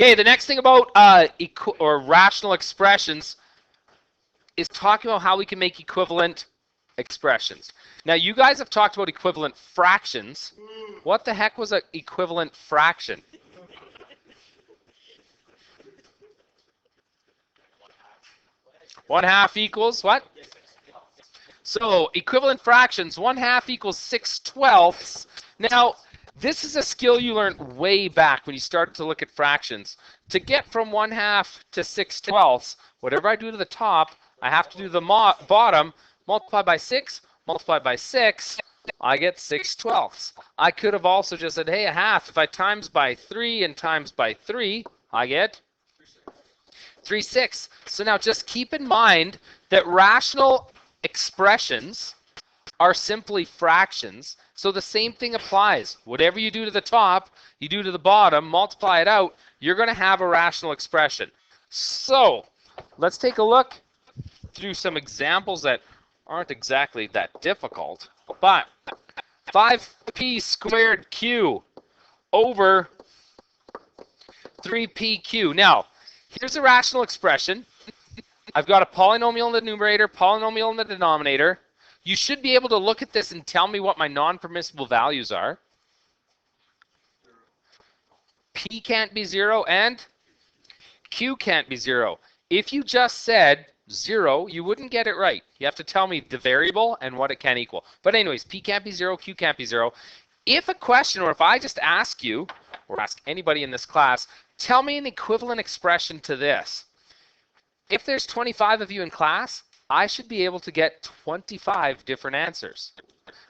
Okay, the next thing about rational expressions is talking about how we can make equivalent expressions. Now, you guys have talked about equivalent fractions. What the heck was an equivalent fraction? One half equals what? So equivalent fractions, 1/2 equals 6/12. Now, this is a skill you learned way back when you started to look at fractions. To get from 1/2 to 6/12, whatever I do to the top, I have to do the bottom, multiply by 6, multiply by 6, I get 6/12. I could have also just said, hey, a half. If I times by 3 and times by 3, I get 3/6. So now just keep in mind that rational expressions are simply fractions. So the same thing applies. Whatever you do to the top, you do to the bottom, multiply it out, you're going to have a rational expression. So let's take a look through some examples that aren't exactly that difficult. But 5p squared q over 3pq. Now, here's a rational expression. I've got a polynomial in the numerator, polynomial in the denominator. You should be able to look at this and tell me what my non-permissible values are. P can't be 0 and Q can't be 0. If you just said 0, you wouldn't get it right. You have to tell me the variable and what it can equal. But anyways, P can't be 0, Q can't be 0. If a question, or if I just ask you, or ask anybody in this class, tell me an equivalent expression to this. If there's 25 of you in class, I should be able to get 25 different answers.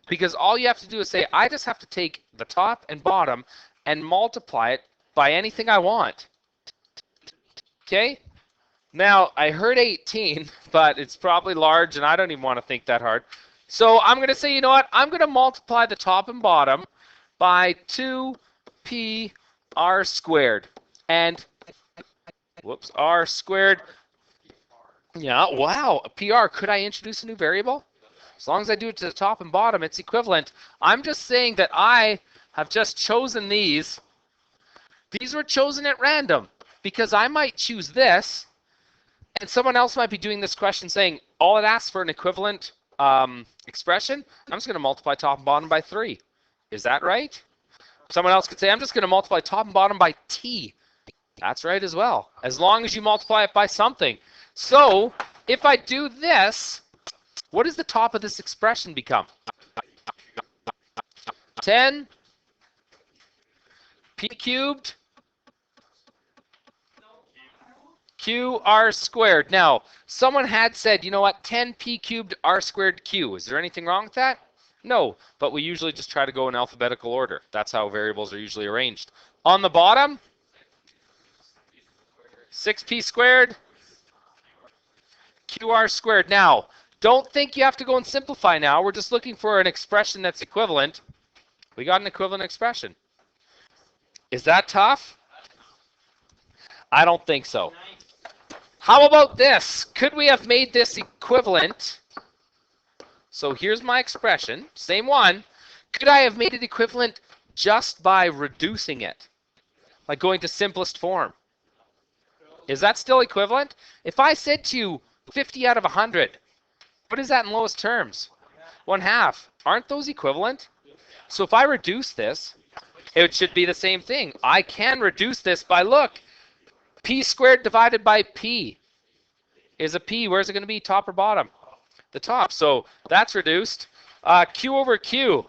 Because all you have to do is say, I just have to take the top and bottom and multiply it by anything I want. Okay? Now, I heard 18, but it's probably large, and I don't even want to think that hard. So I'm going to say, you know what? I'm going to multiply the top and bottom by 2p r squared. And, whoops, r squared. Yeah, wow, a PR. Could I introduce a new variable? As long as I do it to the top and bottom, it's equivalent. I'm just saying that I have just chosen these. These were chosen at random because I might choose this, and someone else might be doing this question saying, all it asks for an equivalent expression, I'm just going to multiply top and bottom by 3. Is that right? Someone else could say, I'm just going to multiply top and bottom by t. That's right as well, as long as you multiply it by something. So if I do this, what does the top of this expression become? 10 p cubed q r squared. Now, someone had said, you know what, 10p cubed r squared q. Is there anything wrong with that? No, but we usually just try to go in alphabetical order. That's how variables are usually arranged. On the bottom, 6p squared qr squared. Now, don't think you have to go and simplify now. We're just looking for an expression that's equivalent. We got an equivalent expression. Is that tough? I don't think so. How about this? Could we have made this equivalent? So here's my expression, same one. Could I have made it equivalent just by reducing it? Like going to simplest form? Is that still equivalent? If I said to you 50 out of 100, what is that in lowest terms? 1/2. Aren't those equivalent? So if I reduce this, it should be the same thing. I can reduce this by, look, p squared divided by p is a p. Where's it going to be, top or bottom? The top. So that's reduced. Q over q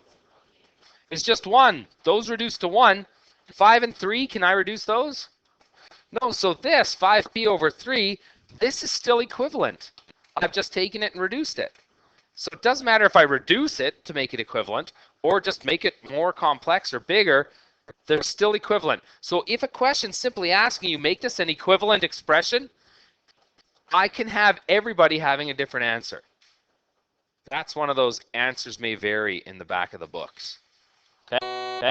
is just 1. Those reduce to 1. 5 and 3, can I reduce those? No, so this, 5p over 3, this is still equivalent. I've just taken it and reduced it. So it doesn't matter if I reduce it to make it equivalent or just make it more complex or bigger, they're still equivalent. So if a question's simply asking you, make this an equivalent expression, I can have everybody having a different answer. That's one of those answers may vary in the back of the books. Okay?